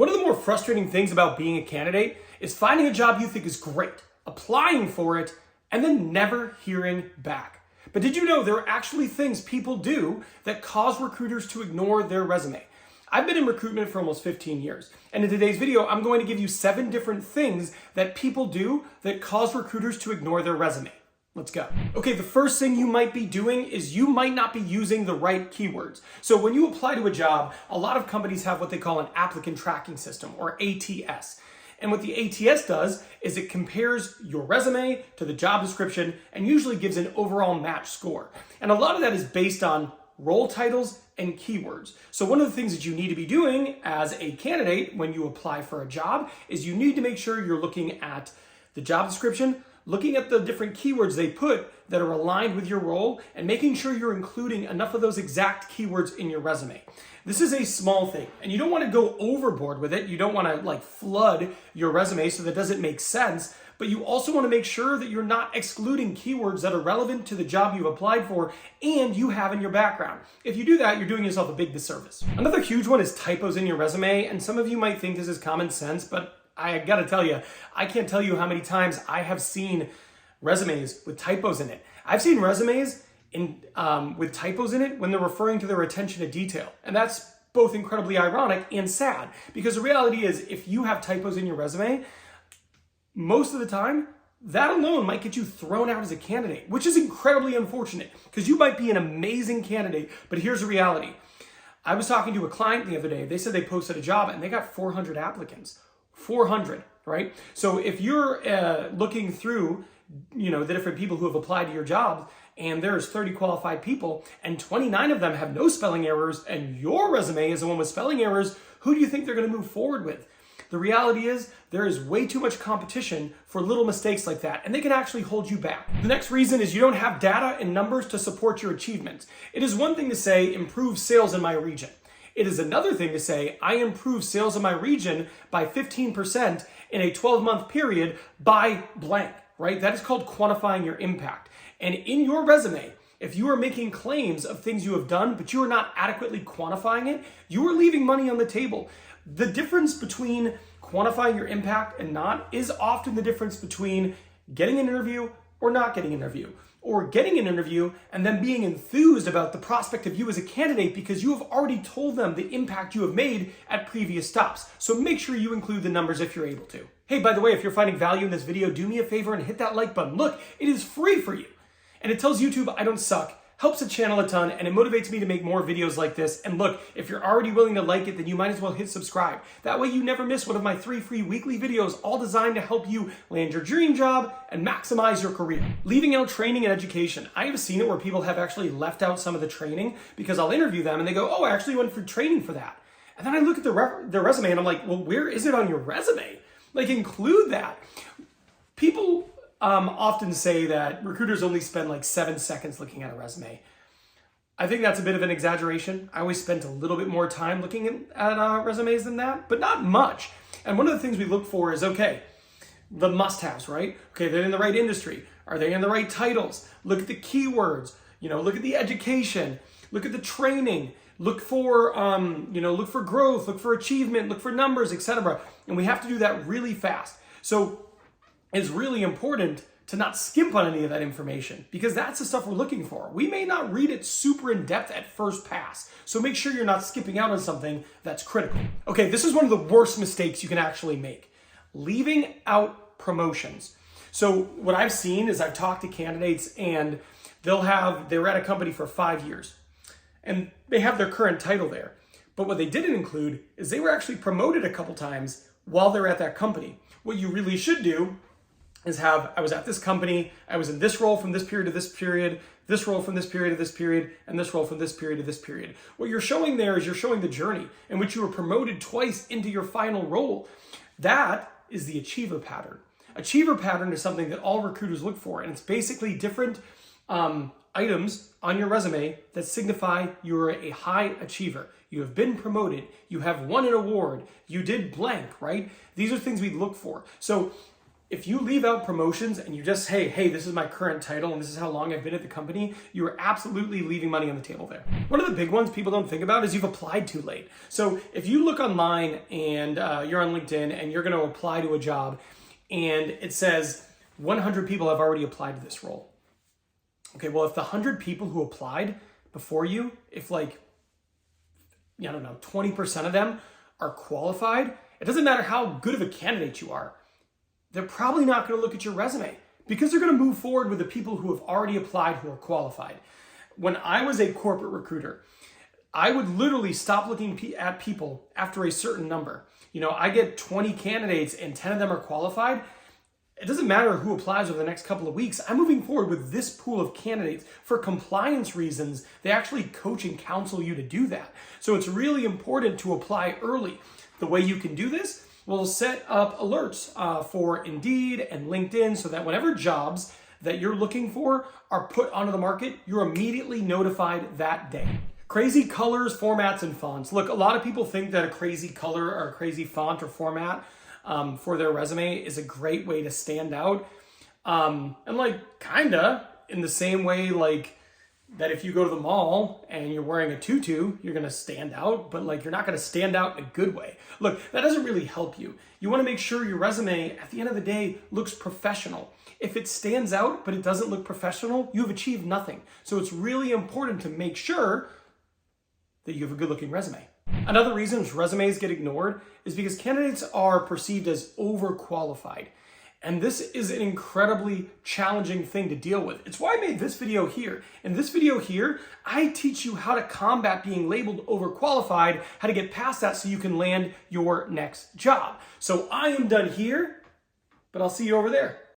One of the more frustrating things about being a candidate is finding a job you think is great, applying for it, and then never hearing back. But did you know there are actually things people do that cause recruiters to ignore their resume? I've been in recruitment for almost 15 years, and in today's video, I'm going to give you 7 different things that people do that cause recruiters to ignore their resume. Let's go. Okay, the first thing you might be doing is you might not be using the right keywords. So when you apply to a job, a lot of companies have what they call an applicant tracking system, or ATS. And what the ATS does is it compares your resume to the job description and usually gives an overall match score. And a lot of that is based on role titles and keywords. So one of the things that you need to be doing as a candidate when you apply for a job is you need to make sure you're looking at the job description, looking at the different keywords they put that are aligned with your role, and making sure you're including enough of those exact keywords in your resume. This is a small thing, and you don't want to go overboard with it. You don't want to flood your resume so that doesn't make sense, but you also want to make sure that you're not excluding keywords that are relevant to the job you applied for and you have in your background. If you do that, you're doing yourself a big disservice. Another huge one is typos in your resume, and some of you might think this is common sense, but I gotta tell you, I can't tell you how many times I have seen resumes with typos in it. I've seen resumes with typos in it when they're referring to their attention to detail. And that's both incredibly ironic and sad, because the reality is if you have typos in your resume, most of the time, that alone might get you thrown out as a candidate, which is incredibly unfortunate because you might be an amazing candidate, but here's the reality. I was talking to a client the other day. They said they posted a job and they got 400 applicants. 400, right? So if you're looking through, the different people who have applied to your job, and there's 30 qualified people, and 29 of them have no spelling errors, and your resume is the one with spelling errors, who do you think they're going to move forward with? The reality is there is way too much competition for little mistakes like that, and they can actually hold you back. The next reason is you don't have data and numbers to support your achievements. It is one thing to say, improve sales in my region. It is another thing to say, I improved sales in my region by 15% in a 12-month period by blank, right? That is called quantifying your impact. And in your resume, if you are making claims of things you have done, but you are not adequately quantifying it, you are leaving money on the table. The difference between quantifying your impact and not is often the difference between getting an interview or not getting an interview, or getting an interview and then being enthused about the prospect of you as a candidate because you have already told them the impact you have made at previous stops. So make sure you include the numbers if you're able to. Hey, by the way, if you're finding value in this video, do me a favor and hit that like button. Look, it is free for you. And it tells YouTube I don't suck, helps the channel a ton, and it motivates me to make more videos like this. And look, if you're already willing to like it, then you might as well hit subscribe. That way you never miss one of my 3 free weekly videos, all designed to help you land your dream job and maximize your career. Leaving out training and education. I have seen it where people have actually left out some of the training because I'll interview them and they go, oh, I actually went for training for that. And then I look at their resume and I'm like, well, where is it on your resume? Include that. People often say that recruiters only spend 7 seconds looking at a resume. I think that's a bit of an exaggeration. I always spent a little bit more time looking at resumes than that, but not much. And one of the things we look for is, okay, the must-haves, right? Okay, they're in the right industry. Are they in the right titles? Look at the keywords. Look at the education. Look at the training. Look for, look for growth. Look for achievement. Look for numbers, etc. And we have to do that really fast. So it's really important to not skimp on any of that information because that's the stuff we're looking for. We may not read it super in depth at first pass, so make sure you're not skipping out on something that's critical. Okay, this is one of the worst mistakes you can actually make. Leaving out promotions. So what I've seen is I've talked to candidates and they were at a company for 5 years and they have their current title there. But what they didn't include is they were actually promoted a couple times while they're at that company. What you really should do is I was at this company, I was in this role from this period to this period, this role from this period to this period, and this role from this period to this period. What you're showing there is you're showing the journey in which you were promoted twice into your final role. That is the achiever pattern. Achiever pattern is something that all recruiters look for, and it's basically different items on your resume that signify you're a high achiever. You have been promoted, you have won an award, you did blank, right? These are things we look for. So If you leave out promotions and you just say, hey, this is my current title and this is how long I've been at the company, you are absolutely leaving money on the table there. One of the big ones people don't think about is you've applied too late. So if you look online and you're on LinkedIn and you're going to apply to a job and it says 100 people have already applied to this role. Okay, well, if the 100 people who applied before you, if like, I don't know, 20% of them are qualified, it doesn't matter how good of a candidate you are. They're probably not going to look at your resume because they're going to move forward with the people who have already applied who are qualified. When I was a corporate recruiter, I would literally stop looking at people after a certain number. I get 20 candidates and 10 of them are qualified. It doesn't matter who applies over the next couple of weeks. I'm moving forward with this pool of candidates. For compliance reasons, they actually coach and counsel you to do that. So it's really important to apply early. The way you can do this, we'll set up alerts for Indeed and LinkedIn so that whenever jobs that you're looking for are put onto the market, you're immediately notified that day. Crazy colors, formats, and fonts. Look, a lot of people think that a crazy color or a crazy font or format for their resume is a great way to stand out. And kinda in the same way, that if you go to the mall and you're wearing a tutu, you're gonna stand out, but you're not gonna stand out in a good way. Look, that doesn't really help you. You wanna make sure your resume, at the end of the day, looks professional. If it stands out, but it doesn't look professional, you've achieved nothing. So it's really important to make sure that you have a good looking resume. Another reason resumes get ignored is because candidates are perceived as overqualified. And this is an incredibly challenging thing to deal with. It's why I made this video here. In this video here, I teach you how to combat being labeled overqualified, how to get past that so you can land your next job. So I am done here, but I'll see you over there.